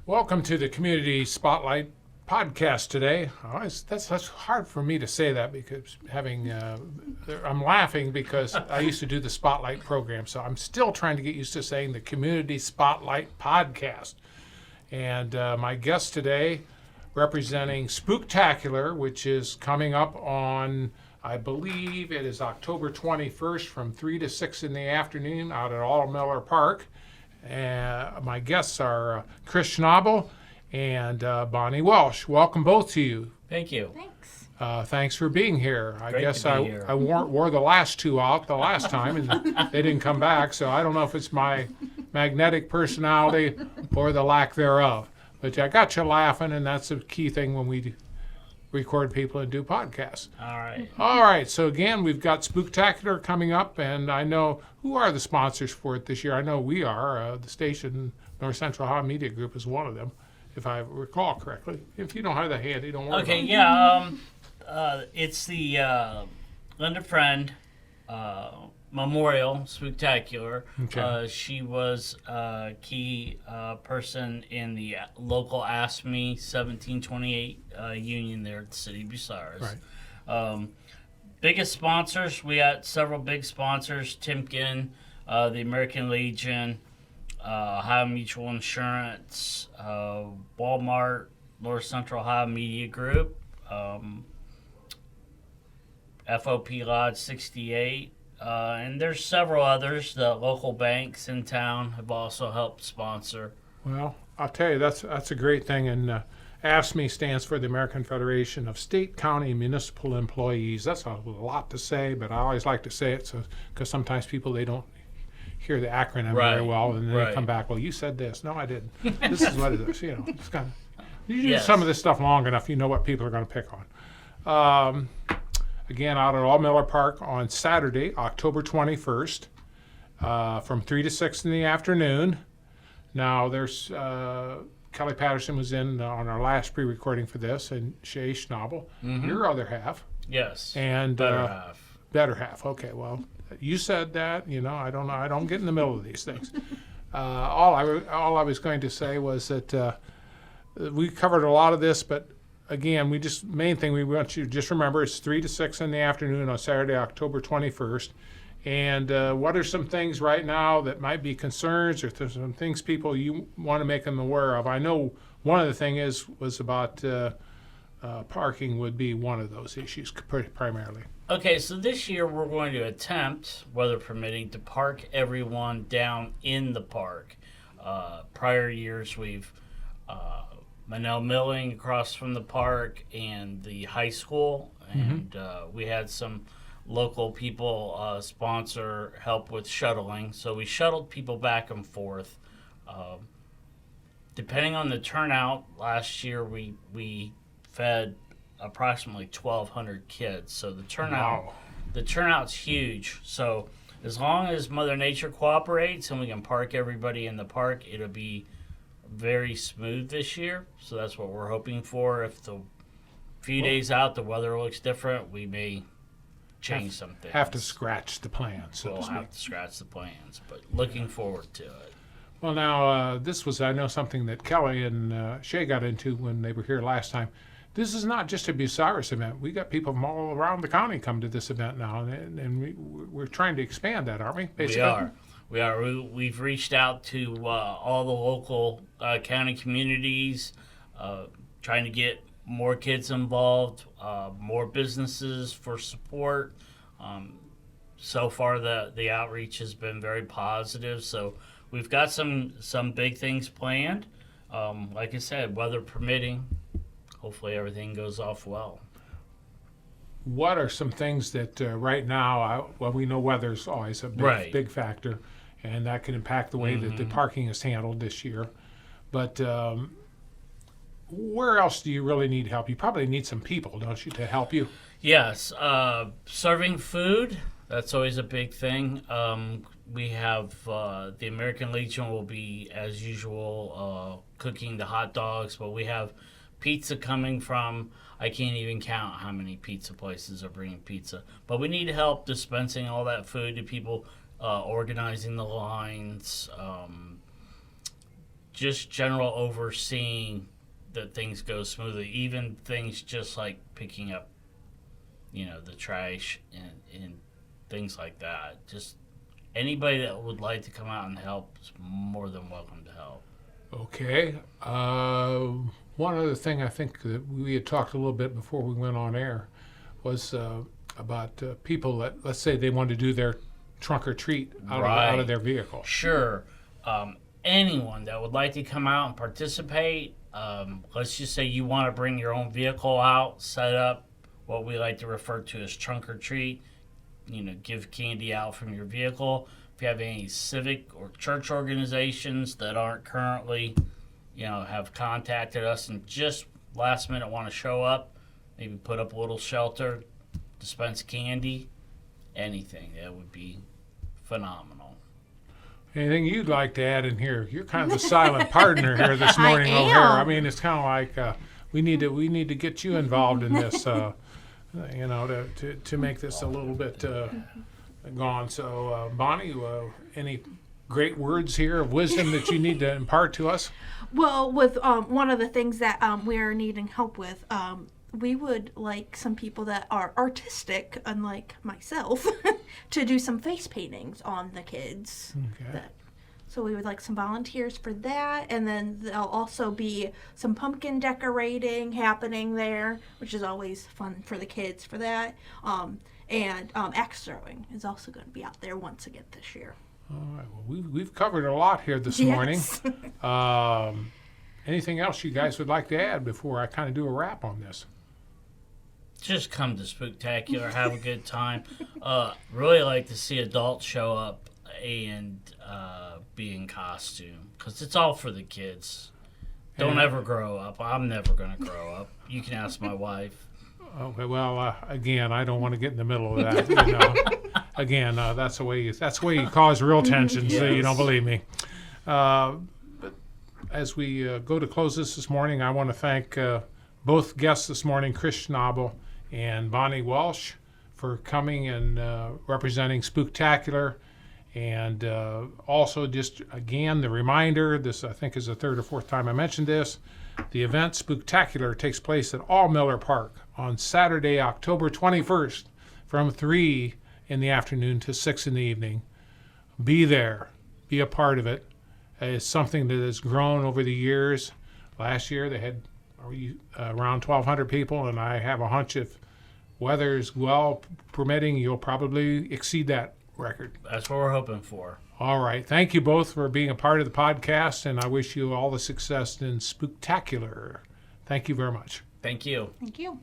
Welcome to the Community Spotlight podcast today. That's hard for me to say that because I'm laughing because I used to do the Spotlight program, so I'm still trying to get used to saying the Community Spotlight podcast. And my guest today, representing Spooktacular, which is coming up on, I believe it is October 21st from 3 to 6 in the afternoon out at All Miller Park. My guests are Chris Schnabel and Bonnie Welsh. Welcome both to you. Thank you. Thanks. Thanks for being here. I Great guess to be here. I wore the last two out the last time, and they didn't come back, so I don't know if it's my magnetic personality or the lack thereof. But I got you laughing, and that's a key thing when we record people and do podcasts. All right, so again, we've got Spooktacular coming up, and I know who are the sponsors for it this year. I know we are. The station, North Central Ohio Media Group, is one of them, if I recall correctly. If you don't have that handy, don't worry Okay, about it. it's the Linda Friend Memorial Spooktacular. Okay. She was a key person in the local ASME 1728 union there at the City of Bucyrus. Right. Biggest sponsors, we got several big sponsors: Timken, the American Legion, Ohio Mutual Insurance, Walmart, North Central Ohio Media Group, FOP Lodge 68, and there's several others. The local banks in town have also helped sponsor. Well, I'll tell you, that's a great thing, and AFSCME stands for the American Federation of State, County, and Municipal Employees. That's a lot to say, but I always like to say it because sometimes people, they don't hear the acronym very well, and then they come back, well, you said this. No, I didn't. This is what it is. You know, it's kind of, you do some of this stuff long enough, you know what people are going to pick on. Again, out at All Miller Park on Saturday, October 21st, from 3 to 6 in the afternoon. Now, there's Kelly Patterson was in on our last pre-recording for this, and Shay Schnabel, your other half. Yes. And better half. Better half. Okay, well, you said that. You know, I don't know. I don't get in the middle of these things. All I was going to say was that we covered a lot of this, but again, main thing we want you to just remember is 3 to 6 in the afternoon on Saturday, October 21st. And what are some things right now that might be concerns, or if there's some things people you want to make them aware of? I know one of the things was about parking would be one of those issues primarily. Okay, so this year we're going to attempt, weather permitting, to park everyone down in the park. Prior years we've Manel Milling across from the park and the high school, and we had some local people sponsor help with shuttling, so we shuttled people back and forth. Depending on the turnout, last year we fed approximately 1,200 kids, so the turnout's huge. So as long as Mother Nature cooperates and we can park everybody in the park, it'll be very smooth this year. So that's what we're hoping for. If the few days out the weather looks different, we may change some things. Have to scratch the plans. We'll have to scratch the plans, but looking forward to it. Well, now, this was, I know, something that Kelly and Shay got into when they were here last time. This is not just a Bucyrus event. We got people from all around the county come to this event now, and we're trying to expand that, aren't we? Basically? We are. We've reached out to all the local county communities, trying to get more kids involved, more businesses for support. So far, the outreach has been very positive. So we've got some big things planned. Like I said, weather permitting, hopefully everything goes off well. What are some things that right now, we know weather's always a big factor, and that can impact the way that the parking is handled this year. But where else do you really need help? You probably need some people, don't you, to help you? Yes. Serving food, that's always a big thing. We have the American Legion will be, as usual, cooking the hot dogs, but we have pizza coming from, I can't even count how many pizza places are bringing pizza. But we need help dispensing all that food to people, organizing the lines, just general overseeing that things go smoothly. Even things just like picking up, the trash and things like that. Just anybody that would like to come out and help is more than welcome to help. Okay. One other thing I think that we had talked a little bit before we went on air was about people that, let's say they want to do their trunk or treat out of their vehicle. Sure. Anyone that would like to come out and participate, let's just say you want to bring your own vehicle out, set up what we like to refer to as trunk or treat, give candy out from your vehicle. If you have any civic or church organizations that aren't currently, have contacted us and just last minute want to show up, maybe put up a little shelter, dispense candy, anything, that would be phenomenal. Anything you'd like to add in here? You're kind of the silent partner here this morning over here. I mean, it's kind of like we need to get you involved in this, to make this a little bit gone. So, Bonnie, any great words here of wisdom that you need to impart to us? Well, with one of the things that we're needing help with, we would like some people that are artistic, unlike myself, to do some face paintings on the kids. Okay. So we would like some volunteers for that, and then there'll also be some pumpkin decorating happening there, which is always fun for the kids for that. And axe throwing is also going to be out there once again this year. All right. Well, we've covered a lot here this morning. Anything else you guys would like to add before I kind of do a wrap on this? Just come to Spooktacular, have a good time. Really like to see adults show up and be in costume, because it's all for the kids. Don't ever grow up. I'm never going to grow up. You can ask my wife. Okay, well, again, I don't want to get in the middle of that. Again, that's the way you cause real tension. So you don't believe me. But as we go to close this morning, I want to thank both guests this morning, Chris Schnabel and Bonnie Welsh, for coming and representing Spooktacular. And also, just again, the reminder, this I think is the third or fourth time I mentioned this, the event Spooktacular takes place at All Miller Park on Saturday, October 21st from 3 in the afternoon to 6 in the evening. Be there. Be a part of it. It's something that has grown over the years. Last year they had around 1,200 people, and I have a hunch if weather's well permitting, you'll probably exceed that record. That's what we're hoping for. All right. Thank you both for being a part of the podcast, and I wish you all the success in Spooktacular. Thank you very much. Thank you. Thank you.